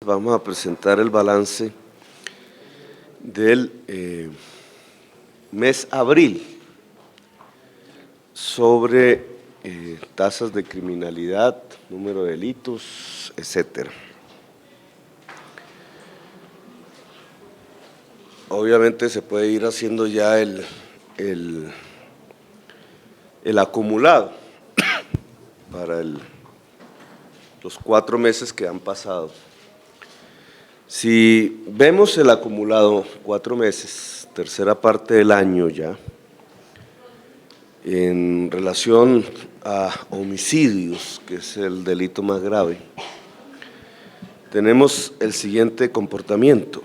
vamos a presentar el balance del mes abril sobre tasas de criminalidad, número de delitos, etcétera. Obviamente se puede ir haciendo ya el acumulado para los 4 meses que han pasado. Si vemos el acumulado 4 meses, tercera parte del año ya, en relación a homicidios, que es el delito más grave, tenemos el siguiente comportamiento.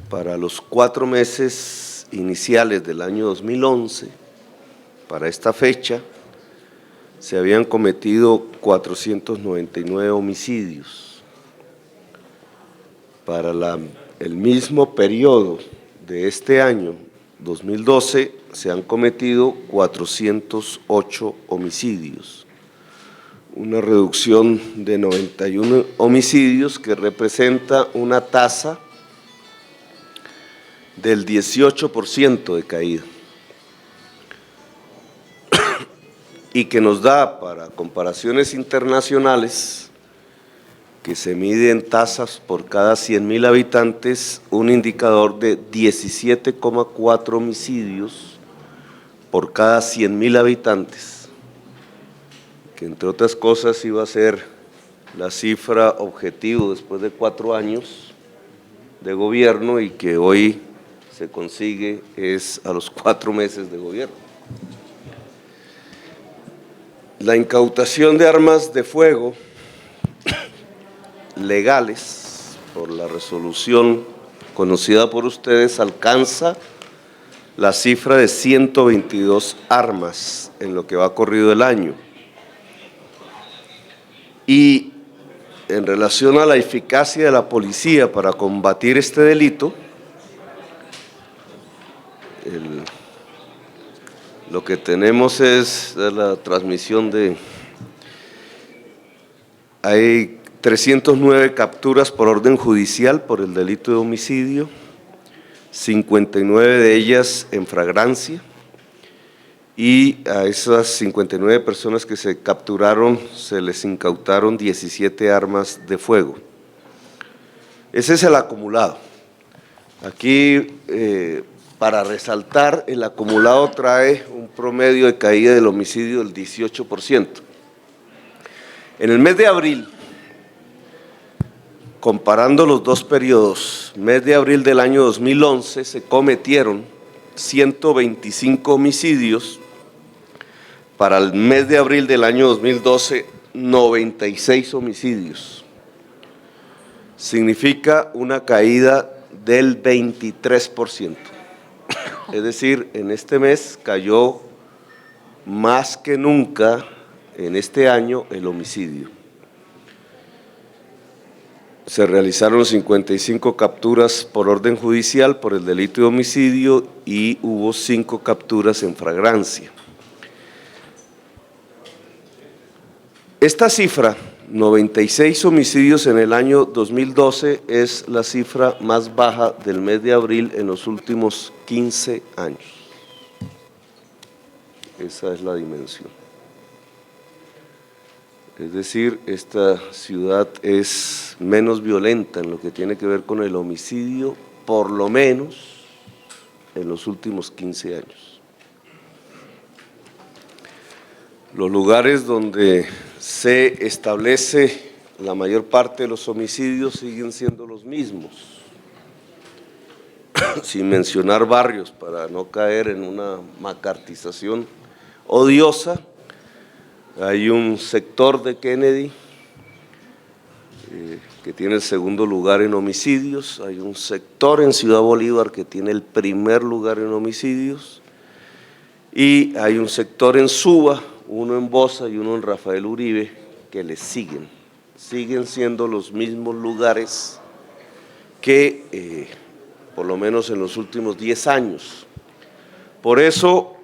Para los 4 meses iniciales del año 2011, para esta fecha, se habían cometido 499 homicidios. Para el mismo periodo de este año, 2012, se han cometido 408 homicidios. Una reducción de 91 homicidios que representa una tasa del 18% de caída. Y que nos da, para comparaciones internacionales, que se miden tasas por cada 100.000 habitantes, un indicador de 17,4 homicidios por cada 100.000 habitantes, que entre otras cosas iba a ser la cifra objetivo después de 4 años de gobierno y que hoy se consigue es a los 4 meses de gobierno. La incautación de armas de fuego legales por la resolución conocida por ustedes alcanza la cifra de 122 armas en lo que va corrido el año. Y en relación a la eficacia de la policía para combatir este delito, lo que tenemos es la transmisión hay 309 capturas por orden judicial por el delito de homicidio, 59 de ellas en flagrancia, y a esas 59 personas que se capturaron se les incautaron 17 armas de fuego. Ese es el acumulado. Aquí, para resaltar, el acumulado trae un promedio de caída del homicidio del 18%. En el mes de abril, comparando los dos periodos, mes de abril del año 2011 se cometieron 125 homicidios, para el mes de abril del año 2012, 96 homicidios. Significa una caída del 23%. Es decir, en este mes cayó más que nunca en este año el homicidio. Se realizaron 55 capturas por orden judicial por el delito de homicidio y hubo 5 capturas en flagrancia. Esta cifra, 96 homicidios en el año 2012, es la cifra más baja del mes de abril en los últimos 15 años. Esa es la dimensión. Es decir, esta ciudad es menos violenta en lo que tiene que ver con el homicidio, por lo menos en los últimos 15 años. Los lugares donde se establece la mayor parte de los homicidios siguen siendo los mismos, sin mencionar barrios para no caer en una macartización odiosa. Hay un sector de Kennedy que tiene el segundo lugar en homicidios, hay un sector en Ciudad Bolívar que tiene el primer lugar en homicidios y hay un sector en Suba, uno en Bosa y uno en Rafael Uribe, que le siguen siendo los mismos lugares que por lo menos en los últimos 10 años. Por eso,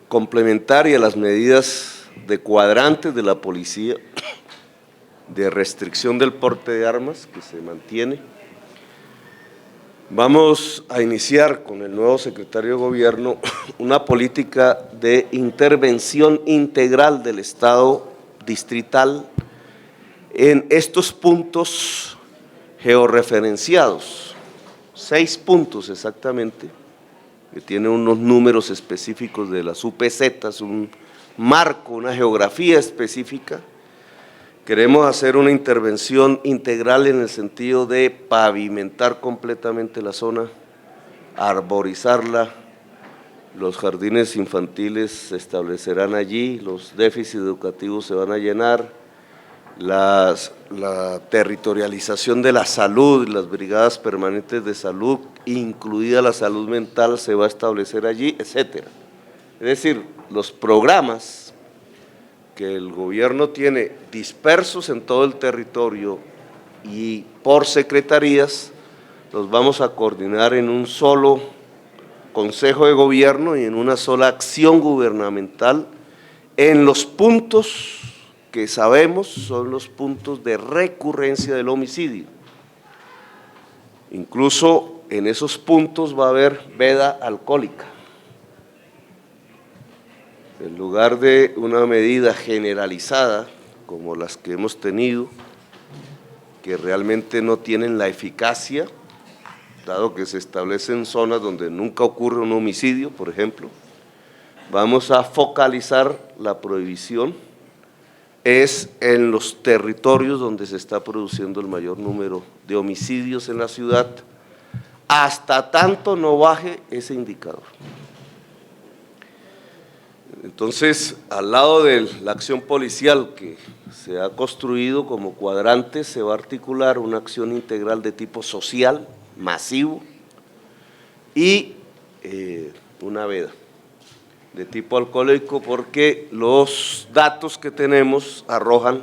complementaria a las medidas de cuadrantes de la policía, de restricción del porte de armas que se mantiene. Vamos a iniciar con el nuevo secretario de Gobierno una política de intervención integral del Estado distrital en estos puntos georreferenciados, 6 puntos exactamente, que tienen unos números específicos de las UPZ, un marco, una geografía específica. Queremos hacer una intervención integral en el sentido de pavimentar completamente la zona, arborizarla, los jardines infantiles se establecerán allí, los déficits educativos se van a llenar, la territorialización de la salud, las brigadas permanentes de salud, incluida la salud mental, se va a establecer allí, etcétera. Es decir, los programas que el gobierno tiene dispersos en todo el territorio y por secretarías, los vamos a coordinar en un solo Consejo de Gobierno y en una sola acción gubernamental en los puntos que sabemos son los puntos de recurrencia del homicidio. Incluso en esos puntos va a haber veda alcohólica. En lugar de una medida generalizada, como las que hemos tenido, que realmente no tienen la eficacia, dado que se establecen zonas donde nunca ocurre un homicidio, por ejemplo, vamos a focalizar la prohibición es en los territorios donde se está produciendo el mayor número de homicidios en la ciudad, hasta tanto no baje ese indicador. Entonces, al lado de la acción policial que se ha construido como cuadrante, se va a articular una acción integral de tipo social, masivo, y una veda de tipo alcohólico, porque los datos que tenemos arrojan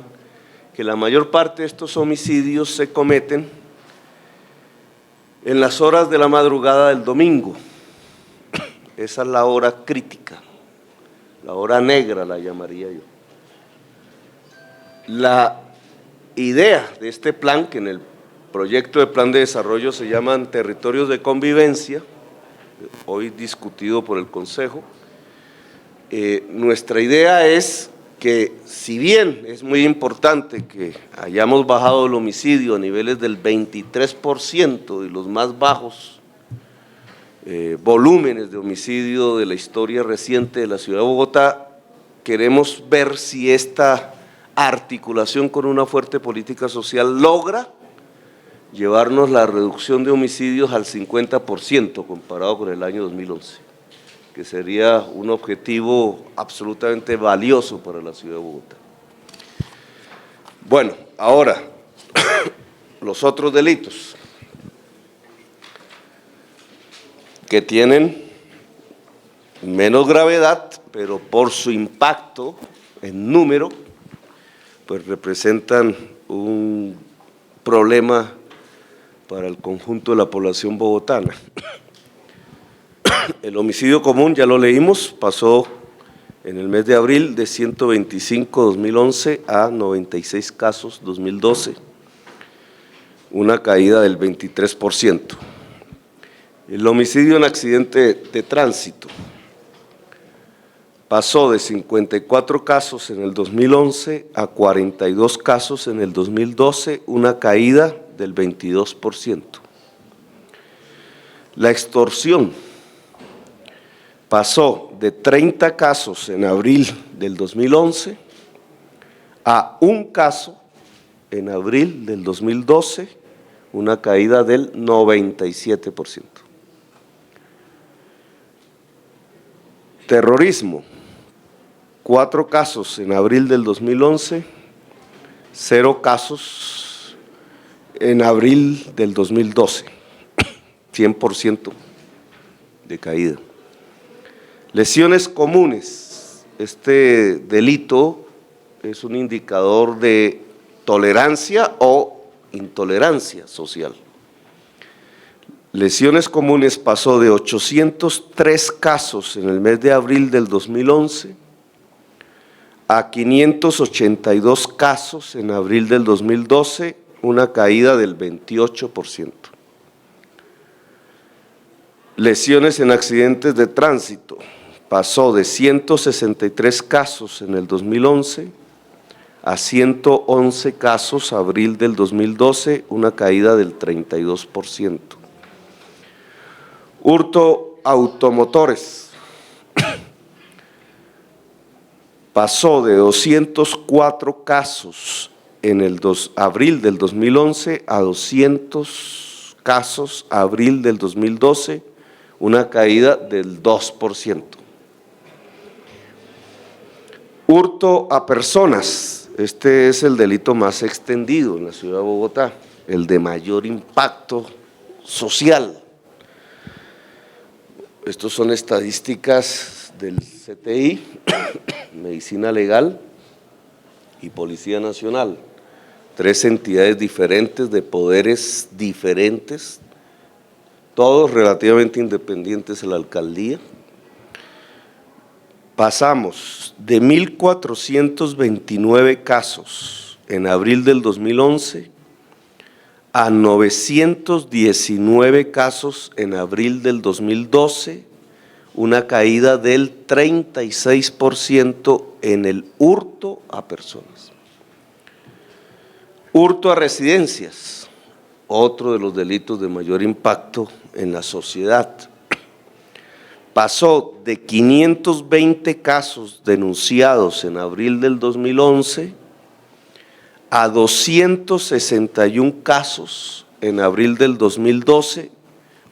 que la mayor parte de estos homicidios se cometen en las horas de la madrugada del domingo. Esa es la hora crítica. La hora negra la llamaría yo. La idea de este plan, que en el proyecto de plan de desarrollo se llaman territorios de convivencia, hoy discutido por el Consejo, nuestra idea es que, si bien es muy importante que hayamos bajado el homicidio a niveles del 23% y los más bajos volúmenes de homicidio de la historia reciente de la ciudad de Bogotá, queremos ver si esta articulación con una fuerte política social logra llevarnos la reducción de homicidios al 50% comparado con el año 2011, que sería un objetivo absolutamente valioso para la ciudad de Bogotá. Bueno, ahora, los otros delitos que tienen menos gravedad, pero por su impacto en número, pues representan un problema para el conjunto de la población bogotana. El homicidio común, ya lo leímos, pasó en el mes de abril de 125 2011 a 96 casos 2012, una caída del 23%. El homicidio en accidente de tránsito pasó de 54 casos en el 2011 a 42 casos en el 2012, una caída del 22%. La extorsión pasó de 30 casos en abril del 2011 a 1 caso en abril del 2012, una caída del 97%. Terrorismo, 4 casos en abril del 2011, 0 casos en abril del 2012, 100% de caída. Lesiones comunes, este delito es un indicador de tolerancia o intolerancia social. Lesiones comunes pasó de 803 casos en el mes de abril del 2011 a 582 casos en abril del 2012, una caída del 28%. Lesiones en accidentes de tránsito, pasó de 163 casos en el 2011 a 111 casos abril del 2012, una caída del 32%. Hurto automotores, pasó de 204 casos en el abril del 2011 a 200 casos abril del 2012, una caída del 2%. Hurto a personas, este es el delito más extendido en la ciudad de Bogotá, el de mayor impacto social. Estos son estadísticas del CTI, Medicina Legal y Policía Nacional, 3 entidades diferentes de poderes diferentes, todos relativamente independientes de la alcaldía. Pasamos de 1.429 casos en abril del 2011 a 919 casos en abril del 2012, una caída del 36% en el hurto a personas. Hurto a residencias, otro de los delitos de mayor impacto en la sociedad. Pasó de 520 casos denunciados en abril del 2011 a 261 casos en abril del 2012,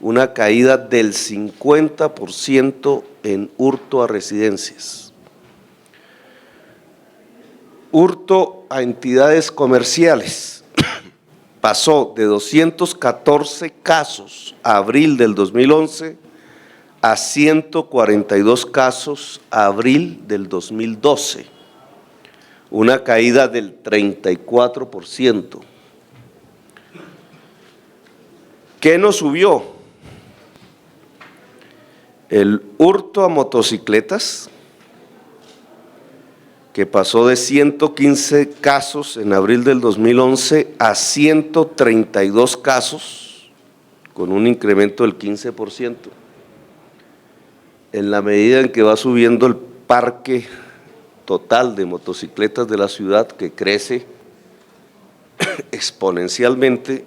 una caída del 50% en hurto a residencias. Hurto a entidades comerciales, pasó de 214 casos abril del 2011 a 142 casos abril del 2012, una caída del 34%. ¿Qué nos subió? El hurto a motocicletas, que pasó de 115 casos en abril del 2011 a 132 casos, con un incremento del 15%. En la medida en que va subiendo el parque total de motocicletas de la ciudad, que crece exponencialmente,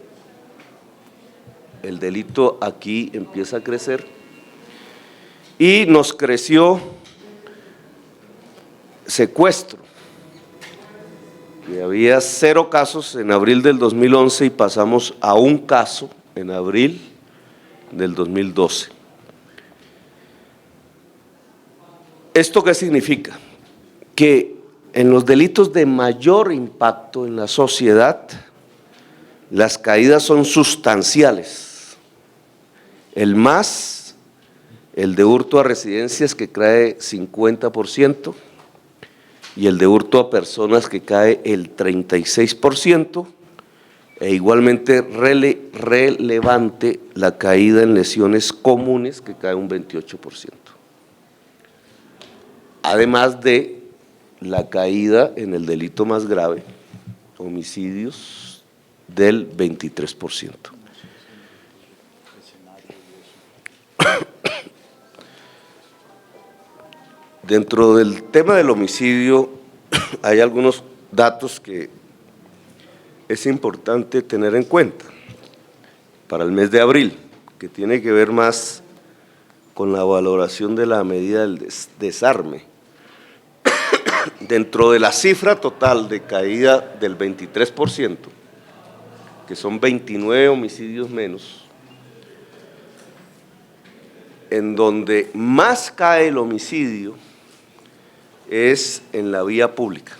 el delito aquí empieza a crecer y nos creció secuestro. Y había 0 casos en abril del 2011 y pasamos a 1 caso en abril del 2012. ¿Esto qué significa? Que en los delitos de mayor impacto en la sociedad, las caídas son sustanciales. El de hurto a residencias, que cae 50%, y el de hurto a personas, que cae el 36%, e igualmente relevante la caída en lesiones comunes, que cae un 28%. Además de la caída en el delito más grave, homicidios, del 23%. Dentro del tema del homicidio hay algunos datos que es importante tener en cuenta para el mes de abril, que tiene que ver más con la valoración de la medida del desarme. Dentro de la cifra total de caída del 23%, que son 29 homicidios menos, en donde más cae el homicidio es en la vía pública.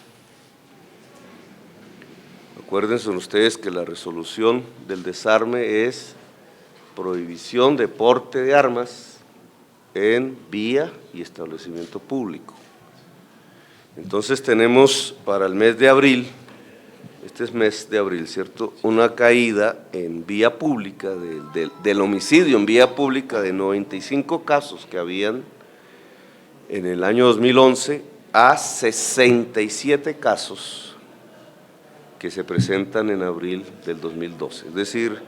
Acuérdense ustedes que la resolución del desarme es prohibición de porte de armas en vía y establecimiento público. Entonces tenemos para el mes de abril, este es mes de abril, ¿cierto?, una caída en vía pública, del homicidio en vía pública, de 95 casos que habían en el año 2011 a 67 casos que se presentan en abril del 2012. Es decir,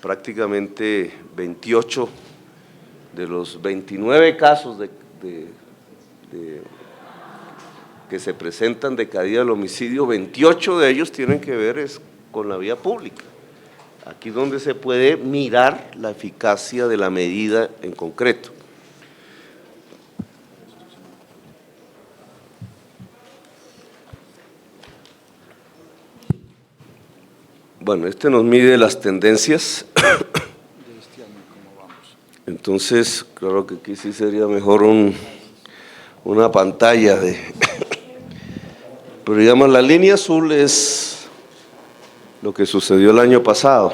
prácticamente 28 de los 29 casos que se presentan de caída del homicidio, 28 de ellos tienen que ver con la vía pública. Aquí es donde se puede mirar la eficacia de la medida en concreto. Bueno, este nos mide las tendencias. Entonces, claro que aquí sí sería mejor una pantalla de… Pero digamos, la línea azul es lo que sucedió el año pasado,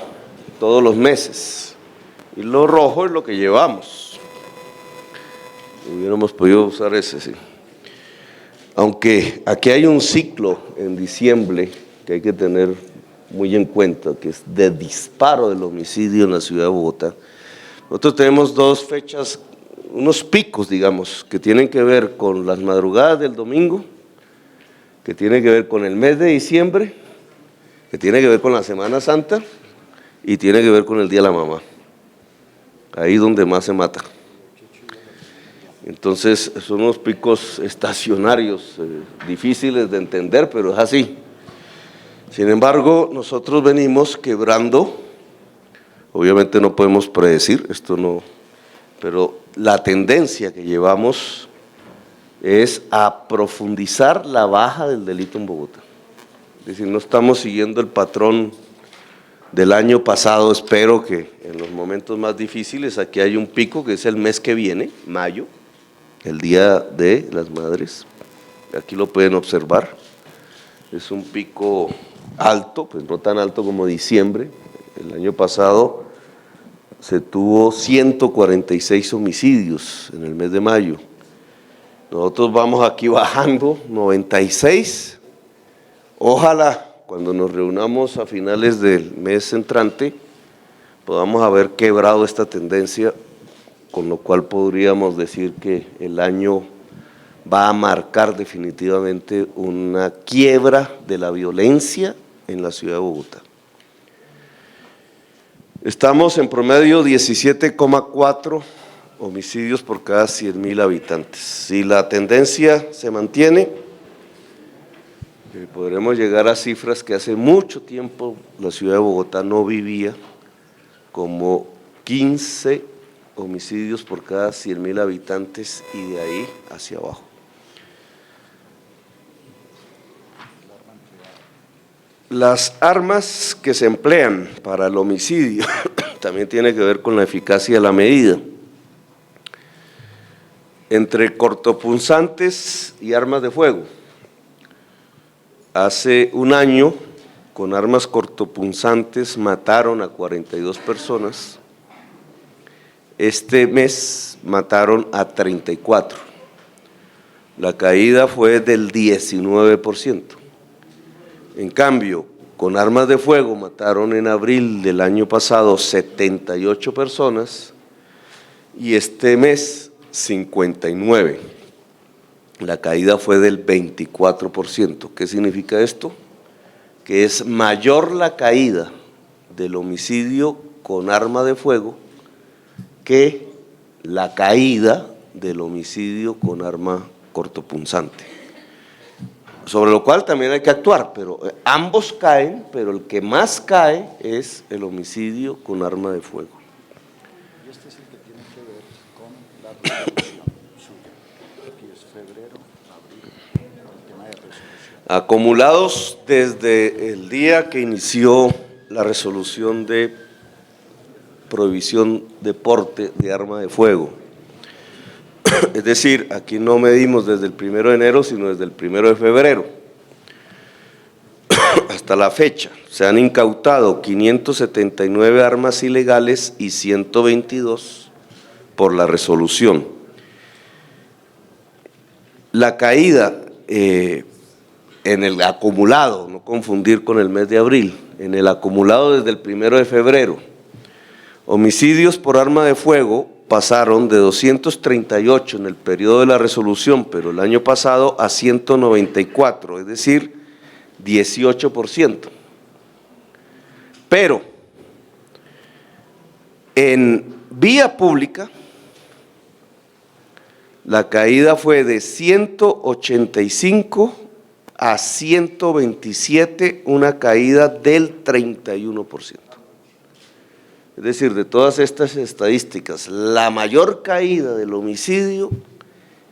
todos los meses. Y lo rojo es lo que llevamos. Hubiéramos podido usar ese, sí. Aunque aquí hay un ciclo en diciembre que hay que tener muy en cuenta, que es de disparo del homicidio en la ciudad de Bogotá. Nosotros tenemos dos fechas, unos picos, digamos, que tienen que ver con las madrugadas del domingo, que tienen que ver con el mes de diciembre, que tiene que ver con la Semana Santa y tiene que ver con el Día de la Mamá. Ahí donde más se mata. Entonces, son unos picos estacionarios, difíciles de entender, pero es así. Sin embargo, nosotros venimos quebrando, obviamente no podemos predecir, esto no, pero la tendencia que llevamos es a profundizar la baja del delito en Bogotá. Es decir, no estamos siguiendo el patrón del año pasado. Espero que en los momentos más difíciles, aquí hay un pico que es el mes que viene, mayo, el Día de las Madres, aquí lo pueden observar, es un pico alto, pues no tan alto como diciembre. El año pasado se tuvo 146 homicidios en el mes de mayo. Nosotros vamos aquí bajando 96. Ojalá cuando nos reunamos a finales del mes entrante podamos haber quebrado esta tendencia, con lo cual podríamos decir que el año va a marcar definitivamente una quiebra de la violencia en la ciudad de Bogotá. Estamos en promedio 17,4 homicidios por cada 100.000 habitantes. Si la tendencia se mantiene, podremos llegar a cifras que hace mucho tiempo la ciudad de Bogotá no vivía, como 15 homicidios por cada 100.000 habitantes y de ahí hacia abajo. Las armas que se emplean para el homicidio también tiene que ver con la eficacia de la medida. Entre cortopunzantes y armas de fuego. Hace un año, con armas cortopunzantes mataron a 42 personas. Este mes mataron a 34. La caída fue del 19%. En cambio, con armas de fuego mataron en abril del año pasado 78 personas y este mes 59. La caída fue del 24%. ¿Qué significa esto? Que es mayor la caída del homicidio con arma de fuego que la caída del homicidio con arma cortopunzante. Sobre lo cual también hay que actuar, pero ambos caen, pero el que más cae es el homicidio con arma de fuego. Y este es el que tiene que ver con la resolución suya, que es febrero, abril, el tema de resolución. Acumulados desde el día que inició la resolución de prohibición de porte de arma de fuego. Es decir, aquí no medimos desde el 1 de enero, sino desde el 1 de febrero. Hasta la fecha, se han incautado 579 armas ilegales y 122 por la resolución. La caída en el acumulado, no confundir con el mes de abril, en el acumulado desde el 1 de febrero, homicidios por arma de fuego pasaron de 238 en el periodo de la resolución, pero el año pasado a 194, es decir, 18%. Pero en vía pública, la caída fue de 185 a 127, una caída del 31%. Es decir, de todas estas estadísticas, la mayor caída del homicidio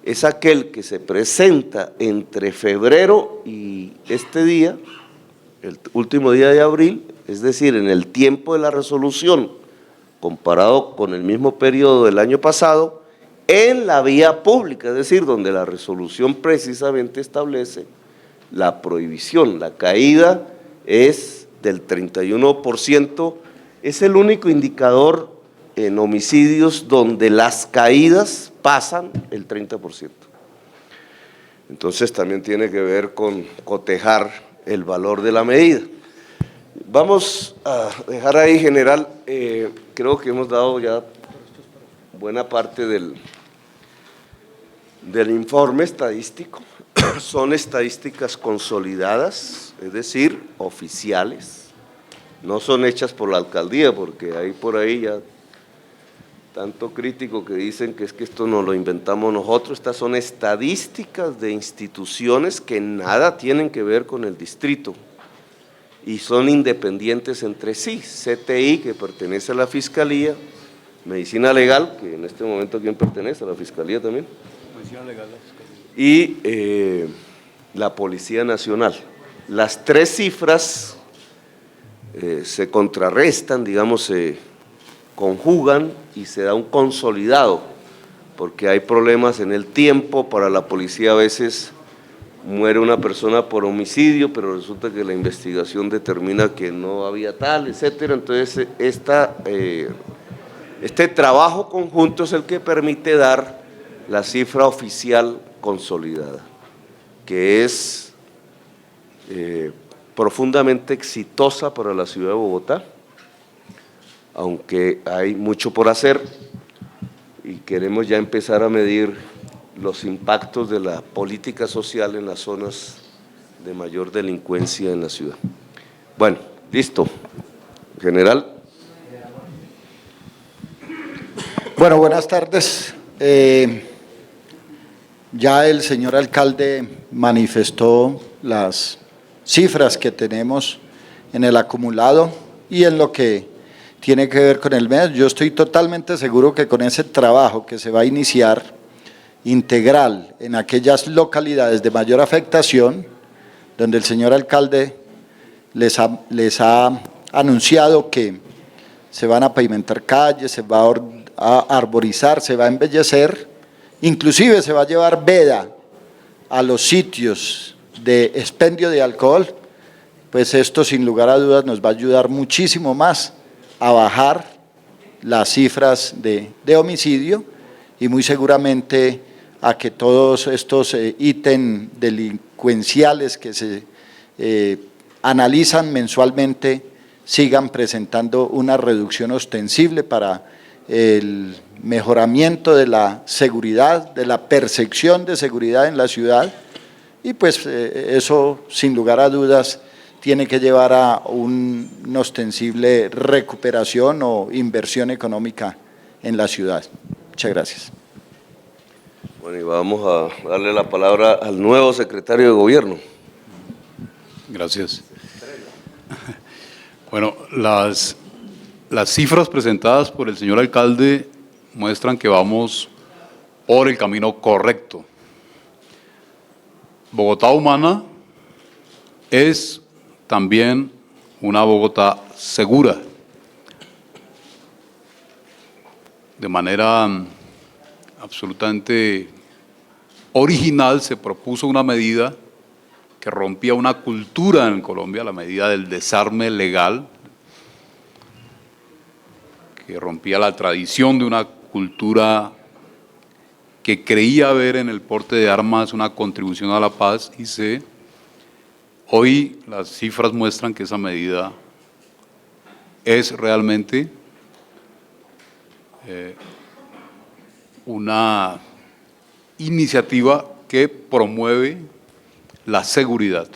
es aquel que se presenta entre febrero y este día, el último día de abril, es decir, en el tiempo de la resolución, comparado con el mismo periodo del año pasado, en la vía pública, es decir, donde la resolución precisamente establece la prohibición. La caída es del 31%, es el único indicador en homicidios donde las caídas pasan el 30%. Entonces también tiene que ver con cotejar el valor de la medida. Vamos a dejar ahí, general, creo que hemos dado ya buena parte del informe estadístico. Son estadísticas consolidadas, es decir, oficiales. No son hechas por la alcaldía, porque hay por ahí ya tanto crítico que dicen que es que esto nos lo inventamos nosotros. Estas son estadísticas de instituciones que nada tienen que ver con el distrito y son independientes entre sí. CTI, que pertenece a la Fiscalía, Medicina Legal, que en este momento ¿quién pertenece? ¿A la Fiscalía también? Medicina Legal, la Fiscalía. Y la Policía Nacional. Las tres cifras se contrarrestan, digamos, se conjugan y se da un consolidado, porque hay problemas en el tiempo. Para la policía a veces muere una persona por homicidio, pero resulta que la investigación determina que no había tal, etcétera. Entonces, este trabajo conjunto es el que permite dar la cifra oficial consolidada, que es profundamente exitosa para la ciudad de Bogotá, aunque hay mucho por hacer y queremos ya empezar a medir los impactos de la política social en las zonas de mayor delincuencia en la ciudad. Bueno, listo. General. Bueno, buenas tardes. Ya el señor alcalde manifestó las cifras que tenemos en el acumulado y en lo que tiene que ver con el mes. Yo estoy totalmente seguro que con ese trabajo que se va a iniciar integral en aquellas localidades de mayor afectación, donde el señor alcalde les ha anunciado que se van a pavimentar calles, se va a arborizar, se va a embellecer, inclusive se va a llevar veda a los sitios de expendio de alcohol, pues esto sin lugar a dudas nos va a ayudar muchísimo más a bajar las cifras de homicidio y muy seguramente a que todos estos ítems delincuenciales que se analizan mensualmente sigan presentando una reducción ostensible para el mejoramiento de la seguridad, de la percepción de seguridad en la ciudad. Y pues eso, sin lugar a dudas, tiene que llevar a una ostensible recuperación o inversión económica en la ciudad. Muchas gracias. Bueno, y vamos a darle la palabra al nuevo secretario de Gobierno. Gracias. Bueno, las cifras presentadas por el señor alcalde muestran que vamos por el camino correcto. Bogotá Humana es también una Bogotá segura. De manera absolutamente original se propuso una medida que rompía una cultura en Colombia, la medida del desarme legal, que rompía la tradición de una cultura que creía ver en el porte de armas una contribución a la paz y hoy las cifras muestran que esa medida es realmente una iniciativa que promueve la seguridad.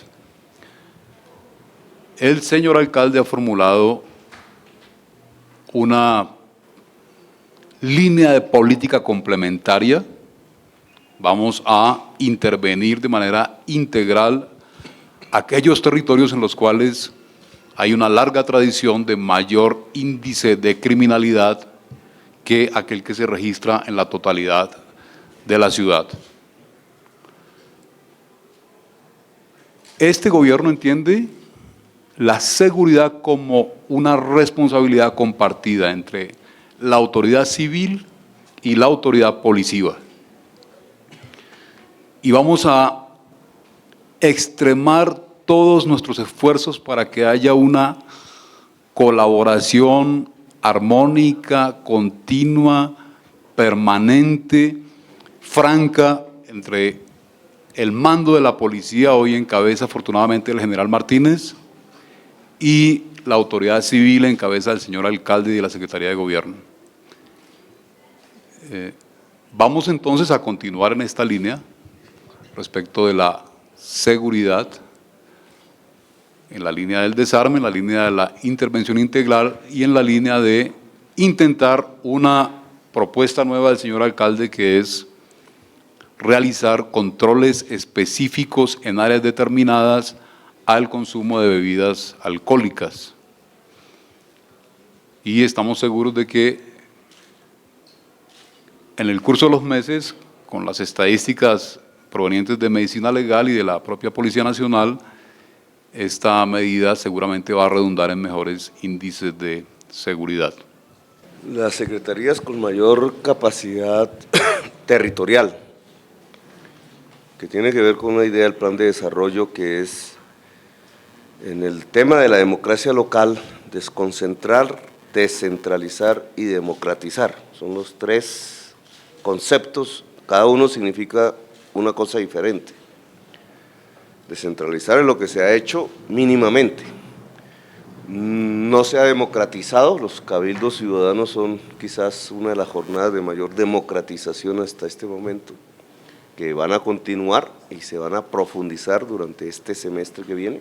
El señor alcalde ha formulado una línea de política complementaria. Vamos a intervenir de manera integral aquellos territorios en los cuales hay una larga tradición de mayor índice de criminalidad que aquel que se registra en la totalidad de la ciudad. Este gobierno entiende la seguridad como una responsabilidad compartida entre la autoridad civil y la autoridad policiva. Y vamos a extremar todos nuestros esfuerzos para que haya una colaboración armónica, continua, permanente, franca, entre el mando de la policía, hoy en cabeza afortunadamente el general Martínez, y la autoridad civil en cabeza del señor alcalde y de la Secretaría de Gobierno. Vamos entonces a continuar en esta línea respecto de la seguridad, en la línea del desarme, en la línea de la intervención integral y en la línea de intentar una propuesta nueva del señor alcalde, que es realizar controles específicos en áreas determinadas al consumo de bebidas alcohólicas. Y estamos seguros de que en el curso de los meses, con las estadísticas provenientes de Medicina Legal y de la propia Policía Nacional, esta medida seguramente va a redundar en mejores índices de seguridad. Las secretarías con mayor capacidad territorial, que tiene que ver con una idea del plan de desarrollo, que es en el tema de la democracia local, desconcentrar, descentralizar y democratizar. Son los tres conceptos, cada uno significa una cosa diferente. Descentralizar es lo que se ha hecho mínimamente. No se ha democratizado, los cabildos ciudadanos son quizás una de las jornadas de mayor democratización hasta este momento, que van a continuar y se van a profundizar durante este semestre que viene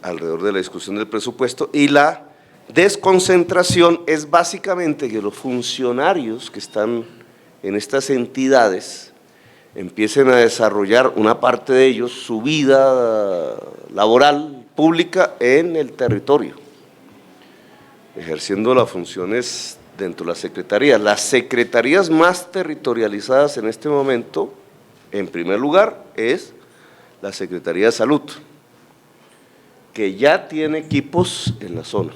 alrededor de la discusión del presupuesto. Y la desconcentración es básicamente que los funcionarios que están en estas entidades empiecen a desarrollar, una parte de ellos, su vida laboral pública en el territorio, ejerciendo las funciones dentro de las secretarías. Las secretarías más territorializadas en este momento, en primer lugar, es la Secretaría de Salud, que ya tiene equipos en la zona,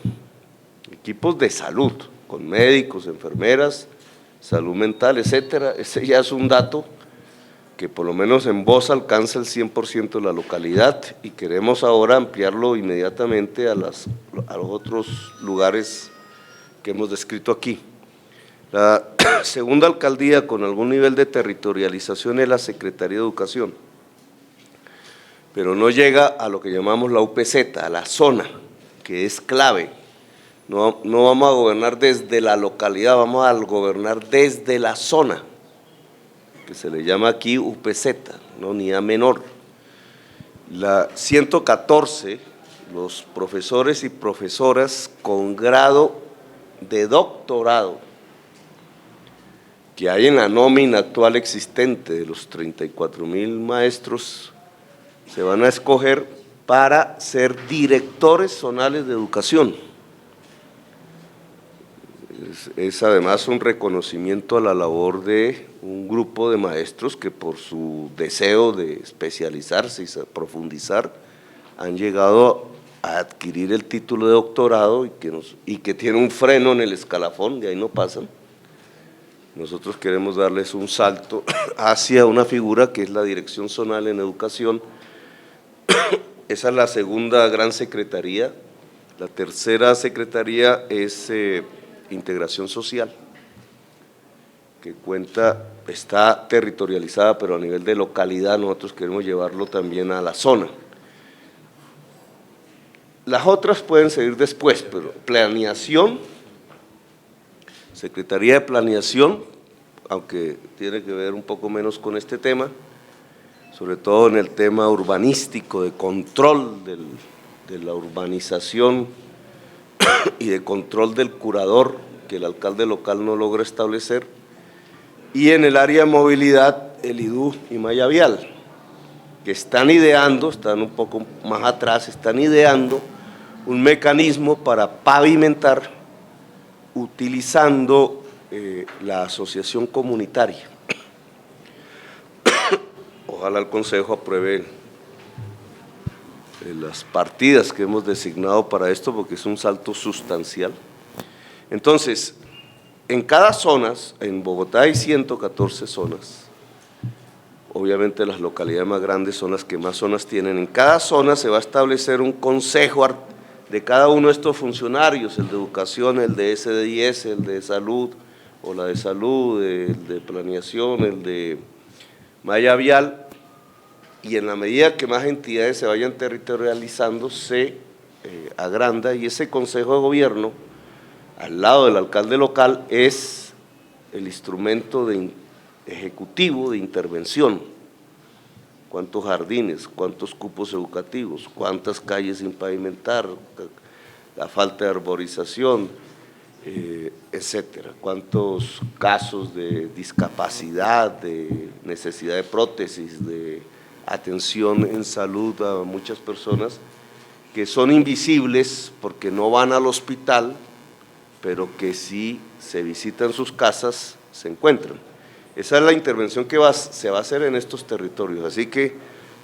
equipos de salud, con médicos, enfermeras, salud mental, etcétera. Ese ya es un dato que por lo menos en Bosa alcanza el 100% de la localidad, y queremos ahora ampliarlo inmediatamente a los otros lugares que hemos descrito aquí. La segunda alcaldía con algún nivel de territorialización es la Secretaría de Educación, pero no llega a lo que llamamos la UPZ, a la zona, que es clave. No vamos a gobernar desde la localidad, vamos a gobernar desde la zona, que se le llama aquí UPZ, una unidad menor. La 114, los profesores y profesoras con grado de doctorado que hay en la nómina actual existente de los 34.000 maestros, se van a escoger para ser directores zonales de educación. Es además un reconocimiento a la labor de un grupo de maestros que por su deseo de especializarse y profundizar han llegado a adquirir el título de doctorado y que tiene un freno en el escalafón, de ahí no pasan. Nosotros queremos darles un salto hacia una figura que es la Dirección Zonal en Educación. Esa es la segunda gran secretaría. La tercera secretaría es Integración Social, que está territorializada, pero a nivel de localidad nosotros queremos llevarlo también a la zona. Las otras pueden seguir después, pero planeación, Secretaría de Planeación, aunque tiene que ver un poco menos con este tema, sobre todo en el tema urbanístico, de control de la urbanización y de control del curador, que el alcalde local no logra establecer, y en el área de movilidad, el IDU y Malla Vial, que están ideando, están un poco más atrás, están ideando un mecanismo para pavimentar utilizando la asociación comunitaria. Ojalá el Consejo apruebe las partidas que hemos designado para esto, porque es un salto sustancial. Entonces, en cada zona, en Bogotá hay 114 zonas, obviamente las localidades más grandes son las que más zonas tienen. En cada zona se va a establecer un consejo de cada uno de estos funcionarios, el de educación, el de SD10, el de salud, o la de salud, el de planeación, el de malla vial, y en la medida que más entidades se vayan territorializando, se agranda, y ese consejo de gobierno, al lado del alcalde local, es el instrumento ejecutivo de intervención. Cuántos jardines, cuántos cupos educativos, cuántas calles sin pavimentar, la falta de arborización, etcétera, cuántos casos de discapacidad, de necesidad de prótesis, de atención en salud a muchas personas que son invisibles porque no van al hospital, pero que si se visitan sus casas se encuentran. Esa es la intervención que se va a hacer en estos territorios, así que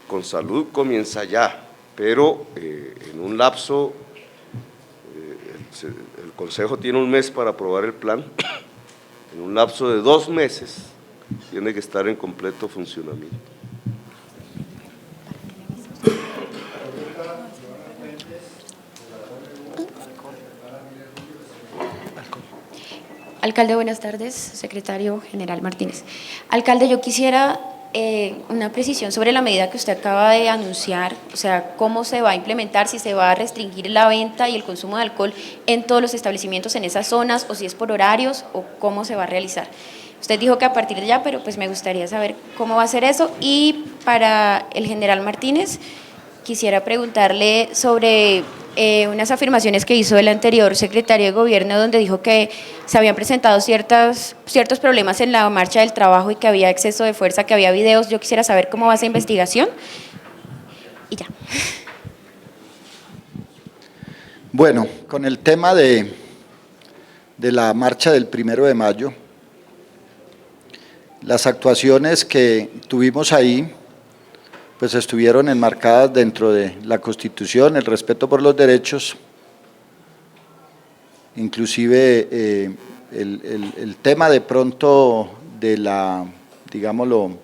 con salud comienza ya, pero en un lapso, el Consejo tiene un mes para aprobar el plan, en un lapso de 2 meses tiene que estar en completo funcionamiento. Alcalde, buenas tardes. Secretario General Martínez. Alcalde, yo quisiera una precisión sobre la medida que usted acaba de anunciar, o sea, cómo se va a implementar, si se va a restringir la venta y el consumo de alcohol en todos los establecimientos en esas zonas, o si es por horarios, o cómo se va a realizar. Usted dijo que a partir de ya, pero pues me gustaría saber cómo va a ser eso. Y para el general Martínez, quisiera preguntarle sobre unas afirmaciones que hizo el anterior secretario de Gobierno, donde dijo que se habían presentado ciertos problemas en la marcha del trabajo y que había exceso de fuerza, que había videos. Yo quisiera saber cómo va esa investigación. Y ya. Bueno, con el tema de la marcha del 1 de mayo, las actuaciones que tuvimos ahí pues estuvieron enmarcadas dentro de la Constitución, el respeto por los derechos, inclusive el tema de pronto de la, digámoslo,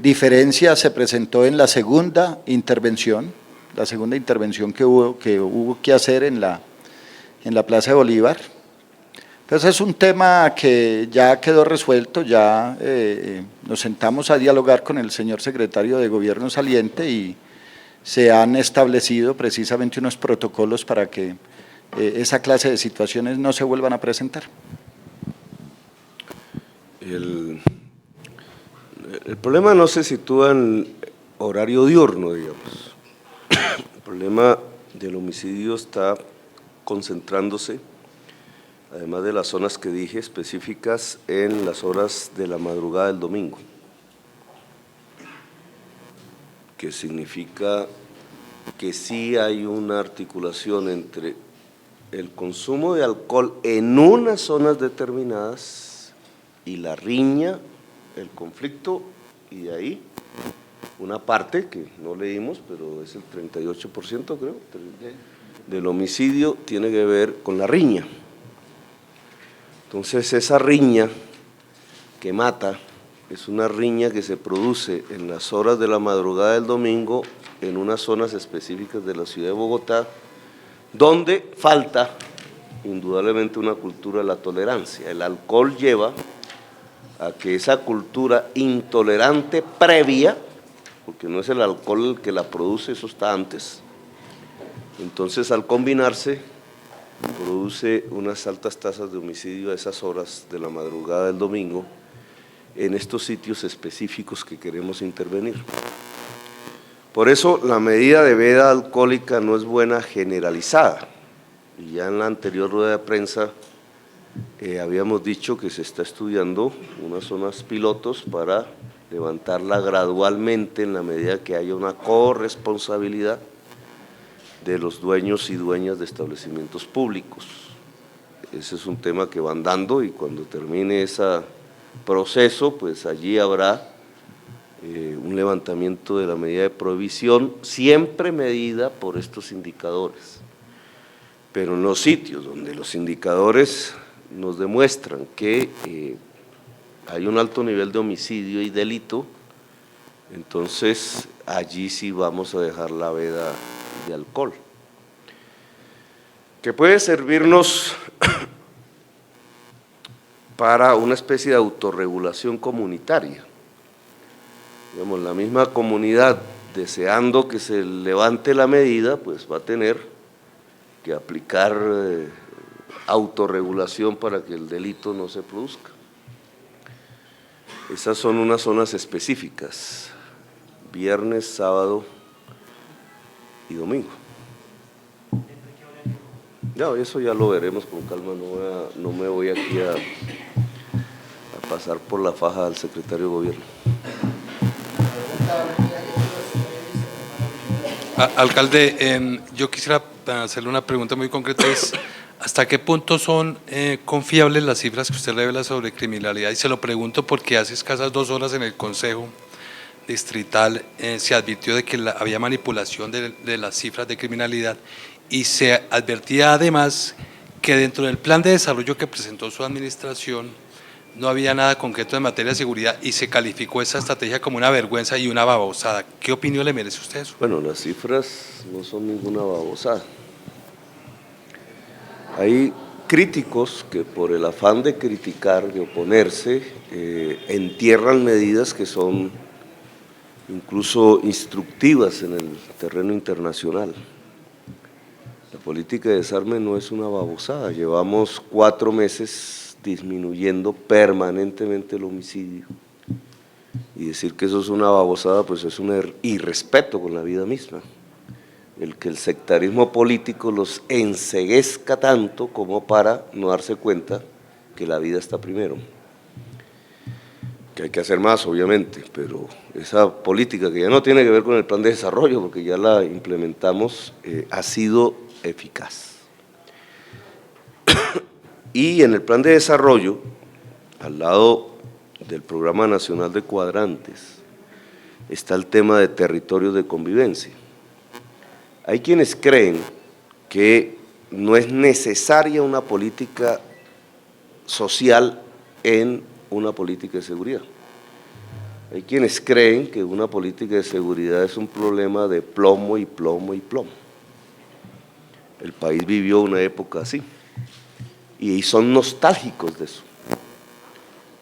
diferencia se presentó en la segunda intervención que hubo que hacer en la Plaza de Bolívar. Entonces es un tema que ya quedó resuelto, ya nos sentamos a dialogar con el señor secretario de Gobierno saliente y se han establecido precisamente unos protocolos para que esa clase de situaciones no se vuelvan a presentar. El problema no se sitúa en horario diurno, digamos. El problema del homicidio está concentrándose, además de las zonas que dije específicas, en las horas de la madrugada del domingo, que significa que sí hay una articulación entre el consumo de alcohol en unas zonas determinadas y la riña, el conflicto, y de ahí una parte que no leímos, pero es el 38%, creo, del homicidio tiene que ver con la riña. Entonces esa riña que mata es una riña que se produce en las horas de la madrugada del domingo en unas zonas específicas de la ciudad de Bogotá, donde falta indudablemente una cultura de la tolerancia. El alcohol lleva a que esa cultura intolerante previa, porque no es el alcohol el que la produce, eso está antes, entonces al combinarse produce unas altas tasas de homicidio a esas horas de la madrugada del domingo en estos sitios específicos que queremos intervenir. Por eso la medida de veda alcohólica no es buena generalizada. Y ya en la anterior rueda de prensa habíamos dicho que se está estudiando unas zonas pilotos para levantarla gradualmente en la medida que haya una corresponsabilidad de los dueños y dueñas de establecimientos públicos. Ese es un tema que va andando y cuando termine ese proceso, pues allí habrá un levantamiento de la medida de prohibición, siempre medida por estos indicadores. Pero en los sitios donde los indicadores nos demuestran que hay un alto nivel de homicidio y delito, entonces allí sí vamos a dejar la veda de alcohol, que puede servirnos para una especie de autorregulación comunitaria. Digamos, la misma comunidad deseando que se levante la medida, pues va a tener que aplicar autorregulación para que el delito no se produzca. Esas son unas zonas específicas, viernes, sábado y domingo. Ya, eso ya lo veremos con calma, no me voy aquí a pasar por la faja al secretario de Gobierno. Alcalde, yo quisiera hacerle una pregunta muy concreta, es ¿hasta qué punto son confiables las cifras que usted revela sobre criminalidad? Y se lo pregunto porque hace escasas 2 horas en el Consejo Distrital se advirtió de que había manipulación de las cifras de criminalidad y se advertía además que dentro del plan de desarrollo que presentó su administración no había nada concreto en materia de seguridad y se calificó esa estrategia como una vergüenza y una babosada. ¿Qué opinión le merece usted eso? Bueno, las cifras no son ninguna babosada. Hay críticos que por el afán de criticar, de oponerse, entierran medidas que son incluso instructivas en el terreno internacional. La política de desarme no es una babosada, llevamos 4 meses disminuyendo permanentemente el homicidio y decir que eso es una babosada pues es un irrespeto con la vida misma. El que el sectarismo político los enceguezca tanto como para no darse cuenta que la vida está primero. Que hay que hacer más, obviamente, pero esa política que ya no tiene que ver con el plan de desarrollo, porque ya la implementamos, ha sido eficaz. Y en el plan de desarrollo, al lado del Programa Nacional de Cuadrantes, está el tema de territorios de convivencia. Hay quienes creen que no es necesaria una política social en una política de seguridad. Hay quienes creen que una política de seguridad es un problema de plomo y plomo y plomo. El país vivió una época así y son nostálgicos de eso.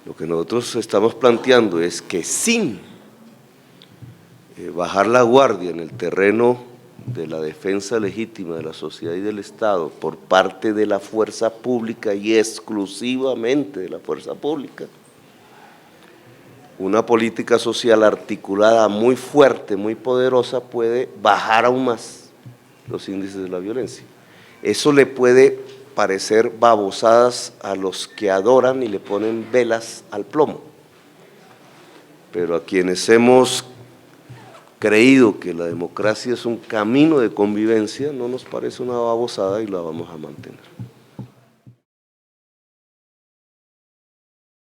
Lo que nosotros estamos planteando es que sin bajar la guardia en el terreno de la defensa legítima de la sociedad y del Estado por parte de la fuerza pública y exclusivamente de la fuerza pública, una política social articulada muy fuerte, muy poderosa puede bajar aún más los índices de la violencia. Eso le puede parecer babosadas a los que adoran y le ponen velas al plomo, pero a quienes hemos creído que la democracia es un camino de convivencia, no nos parece una babosada y la vamos a mantener.